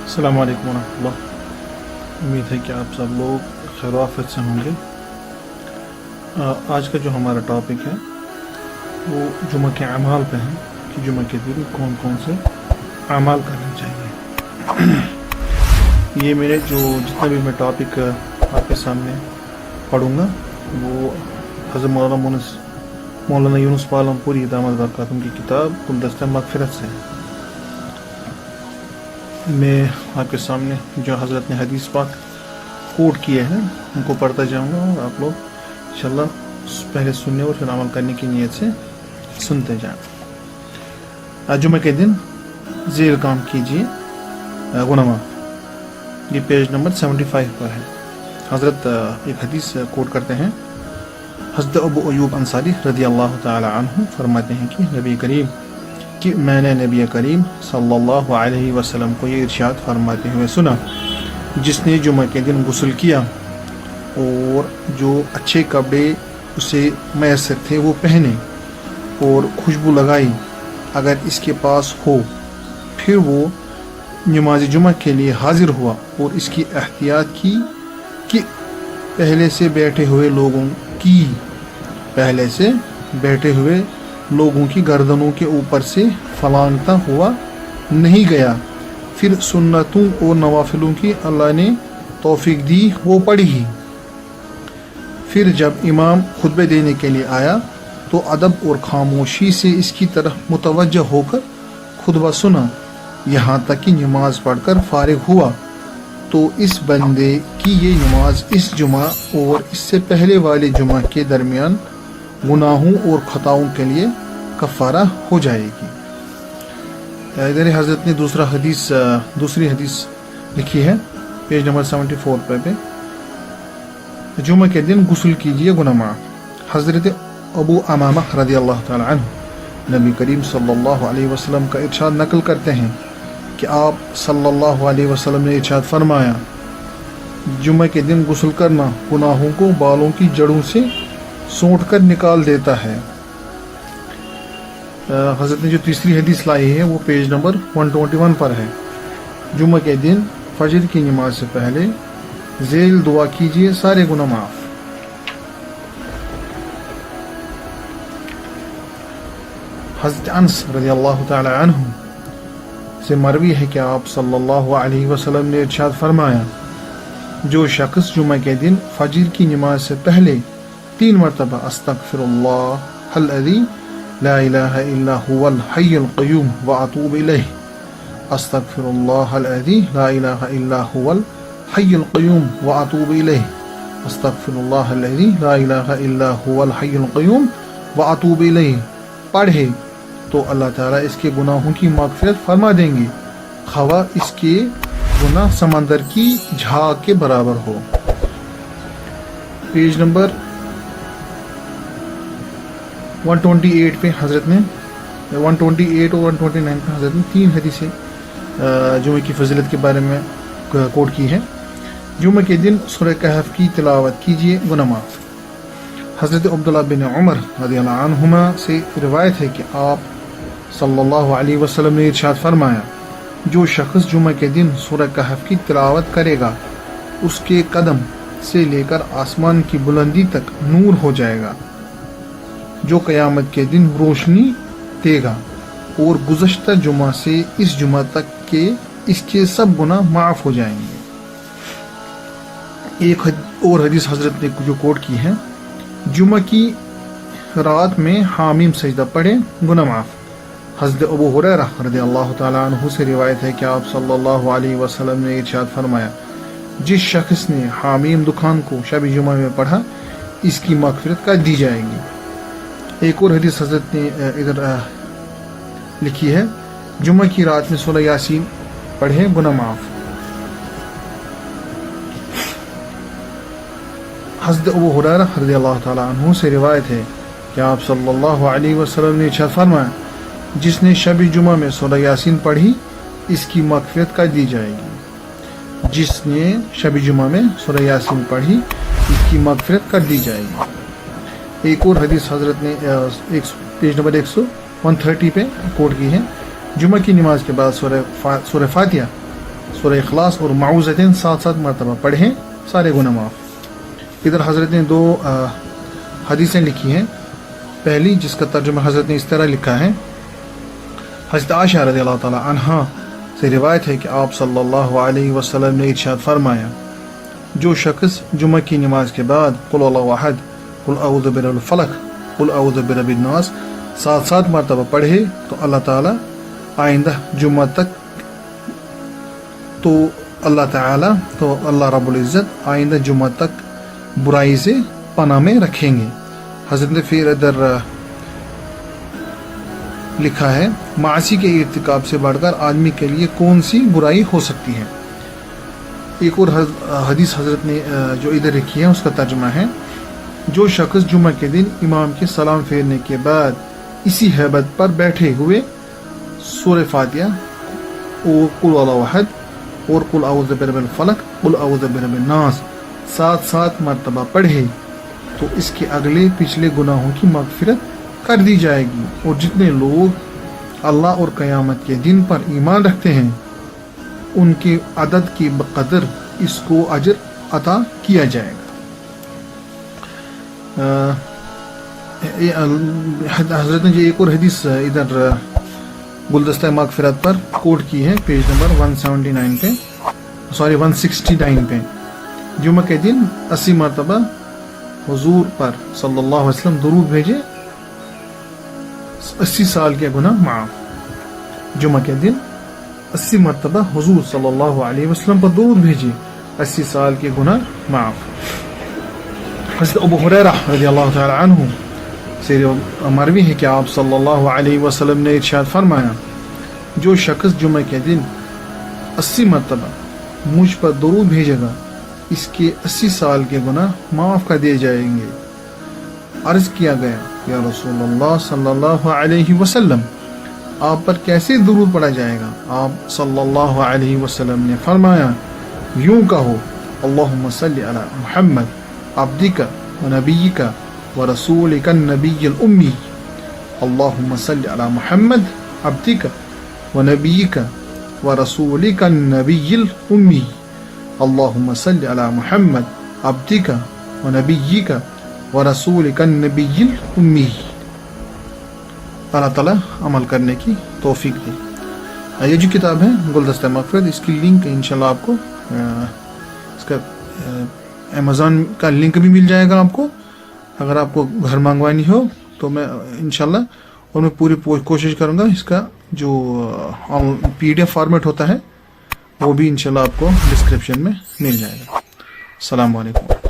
السلام علیکم ورحمۃ اللہ۔ امید ہے کہ آپ سب لوگ خیر و عافیت سے ہوں گے۔ آج کا جو ہمارا ٹاپک ہے وہ جمعہ کے اعمال پہ ہے کہ جمعہ کے دن کون کون سے اعمال کرنے چاہیے۔ یہ میرے جتنا بھی میں ٹاپک آپ کے سامنے پڑھوں گا وہ حضرت مولانا یونس پالم پوری دامت برکاتہم کی کتاب گلدستہ مغفرت سے ہے۔ میں آپ کے سامنے جو حضرت نے حدیث پاک کوٹ کیے ہیں ان کو پڑھتا جاؤں گا اور آپ لوگ انشاءاللہ پہلے سننے اور پھر عمل کرنے کی نیت سے سنتے جائیں۔ جمعہ کے دن ذیل کام کیجیے غنما، یہ پیج نمبر 75 پر ہے۔ حضرت ایک حدیث کوٹ کرتے ہیں، حضرت ابو ایوب انصاری رضی اللہ تعالی عنہ فرماتے ہیں کہ میں نے نبی کریم صلی اللہ علیہ وسلم کو یہ ارشاد فرماتے ہوئے سنا، جس نے جمعہ کے دن غسل کیا اور جو اچھے کپڑے اسے میسر تھے وہ پہنے اور خوشبو لگائی اگر اس کے پاس ہو، پھر وہ نماز جمعہ کے لیے حاضر ہوا اور اس کی احتیاط کی کہ پہلے سے بیٹھے ہوئے لوگوں کی گردنوں کے اوپر سے فلانگتا ہوا نہیں گیا، پھر سنتوں اور نوافلوں کی اللہ نے توفیق دی وہ پڑھی، پھر جب امام خطبے دینے کے لیے آیا تو ادب اور خاموشی سے اس کی طرف متوجہ ہو کر خطبہ سنا یہاں تک کہ نماز پڑھ کر فارغ ہوا، تو اس بندے کی یہ نماز اس جمعہ اور اس سے پہلے والے جمعہ کے درمیان گناہوں اور خطاؤں کے لیے کفارہ ہو جائے گی۔ ادھر حضرت نے دوسری حدیث لکھی ہے پیج نمبر 74 پہ جمعہ کے دن غسل کیجیے گناہ معاف۔ حضرت ابو امامہ رضی اللہ تعالی عنہ نبی کریم صلی اللہ علیہ وسلم کا ارشاد نقل کرتے ہیں کہ آپ صلی اللہ علیہ وسلم نے ارشاد فرمایا، جمعہ کے دن غسل کرنا گناہوں کو بالوں کی جڑوں سے سونٹ کر نکال دیتا ہے۔ حضرت نے جو تیسری حدیث لائی ہے وہ پیج نمبر 121 پر ہے، جمعہ کے دن فجر کی نماز سے پہلے ذیل دعا کیجیے سارے گناہ معاف۔ حضرت انس رضی اللہ تعالی عنہ سے مروی ہے کہ آپ صلی اللہ علیہ وسلم نے ارشاد فرمایا، جو شخص جمعہ کے دن فجر کی نماز سے پہلے 3 مرتبہ استغفر اللہ الذی لا الہ الا هو الحی القیوم واتوب الیہ، استغفر اللہ الذی لا الہ الا هو الحی القیوم واتوب الیہ، استغفر اللہ الذی لا الہ الا هو الحی القیوم واتوب الیہ پڑھے تو اللہ تعالیٰ اس کے گناہوں کی مغفرت فرما دیں گے، خواہ اس کے گناہ سمندر کی جھاگ کے برابر ہو۔ پیج نمبر 128 پہ حضرت نے 128 اور 129 پہ حضرت نے 3 حدیثیں جمعہ کی فضیلت کے بارے میں کوٹ کی ہے۔ جمعہ کے دن سورہ کہف کی تلاوت کیجیے گناہ معاف۔ حضرت عبداللہ بن عمر رضی اللہ عنہما سے روایت ہے کہ آپ صلی اللہ علیہ وسلم نے ارشاد فرمایا، جو شخص جمعہ کے دن سورہ کہف کی تلاوت کرے گا اس کے قدم سے لے کر آسمان کی بلندی تک نور ہو جائے گا جو قیامت کے دن روشنی دے گا، اور گزشتہ جمعہ سے اس جمعہ تک کہ اس کے سب گناہ معاف ہو جائیں گے۔ ایک اور حدیث حضرت نے جو کوٹ کی ہے، جمعہ کی رات میں حامیم سجدہ پڑھے گناہ معاف۔ حضرت ابو ہریرہ رضی اللہ تعالیٰ عنہ سے روایت ہے کہ آپ صلی اللہ علیہ وسلم نے ارشاد فرمایا، جس شخص نے حامیم دکان کو شب جمعہ میں پڑھا اس کی مغفرت کر دی جائے گی۔ ایک اور حدیث حضرت نے ادھر لکھی ہے، جمعہ کی رات میں سورہ یاسین پڑھے گناہ معاف۔ حضرت ابو ہریرہ رضی اللہ تعالیٰ عنہ سے روایت ہے کہ آپ صلی اللہ علیہ وسلم نے ارشاد فرمایا، جس نے شب جمعہ میں سورہ یاسین پڑھی اس کی مغفرت کر دی جائے گی۔ جس نے شب جمعہ میں سورہ یاسین پڑھی اس کی مغفرت کر دی جائے گی۔ ایک اور حدیث حضرت نے پیج نمبر 130 پہ کوٹ کی ہے، جمعہ کی نماز کے بعد سورہ فاتحہ سورہ اخلاص اور معوذتین 7 مرتبہ پڑھیں, سارے گناہ معاف. ادھر حضرت نے 2 حدیثیں لکھی ہیں. پہلی جس کا ترجمہ حضرت نے اس طرح لکھا ہے, حضرت عائشہ رضی اللہ تعالی عنہا سے روایت ہے کہ آپ صلی اللہ علیہ وسلم نے ارشاد فرمایا, جو شخص جمعہ کی نماز کے بعد قل اللہ احد, قل اعوذ برب الفلق, قل اعوذ برب الناس 7 مرتبہ پڑھے تو اللہ تعالی آئندہ جمعہ تک تو اللہ رب العزت آئندہ جمعہ تک برائی سے پناہ میں رکھیں گے. حضرت نے پھر ادھر لکھا ہے, معاصی کے ارتکاب سے بڑھ کر آدمی کے لیے کون سی برائی ہو سکتی ہے. ایک اور حدیث حضرت نے جو ادھر لکھی ہے اس کا ترجمہ ہے, جو شخص جمعہ کے دن امام کے سلام پھیرنے کے بعد اسی ہیبت پر بیٹھے ہوئے سورہ فاتحہ اور قل اعوذ احد اور قل اعوذ برب الفلق, قل اعوذ برب الناس 7 مرتبہ پڑھے تو اس کے اگلے پچھلے گناہوں کی مغفرت کر دی جائے گی, اور جتنے لوگ اللہ اور قیامت کے دن پر ایمان رکھتے ہیں ان کے عدد کی بقدر اس کو اجر عطا کیا جائے گا. حضرت نے جو ایک اور حدیث ادھر گلدستہ مغفرت پر کوٹ کی ہے, پیج نمبر 169 پہ, جمعہ کے دن 80 مرتبہ حضور پر صلی اللہ علیہ وسلم درود بھیجے, 80 سال کے گناہ معاف. جمعہ کے دن 80 مرتبہ حضور صلی اللہ علیہ وسلم پر درود بھیجے, 80 سال کے گناہ معاف. حضرت ابو ہریرہ رضی اللہ تعالی عنہ سے مروی ہے کہ آپ صلی اللہ علیہ وسلم نے ارشاد فرمایا, جو شخص جمعہ کے دن 80 مرتبہ مجھ پر درود بھیجے گا اس کے 80 سال کے گناہ معاف کر دیے جائیں گے. عرض کیا گیا, یا رسول اللہ صلی اللہ علیہ وسلم, آپ پر کیسے درود پڑھا جائے گا؟ آپ صلی اللہ علیہ وسلم نے فرمایا, یوں کہو, اللہم صلی علی محمد عبدک و نبیک و رسولک النبی الامی, اللہم صلی علی محمد عبدک و نبیک و رسولک النبی الامی, اللہم صلی علی محمد عبدک و نبیک و رسولک النبی الامی. اللہ تعالیٰ عمل کرنے کی توفیق دے. یہ جو کتاب ہے گلدستہ مغفرت, اس کی لنک انشاءاللہ آپ کو اس کا امیزون کا لنک بھی مل جائے گا آپ کو. اگر آپ کو گھر منگوانی ہو تو میں انشاءاللہ اور میں پوری کوشش کروں گا اس کا جو PDF فارمیٹ ہوتا ہے وہ بھی انشاءاللہ آپ کو ڈسکرپشن میں مل جائے گا. السلام علیکم.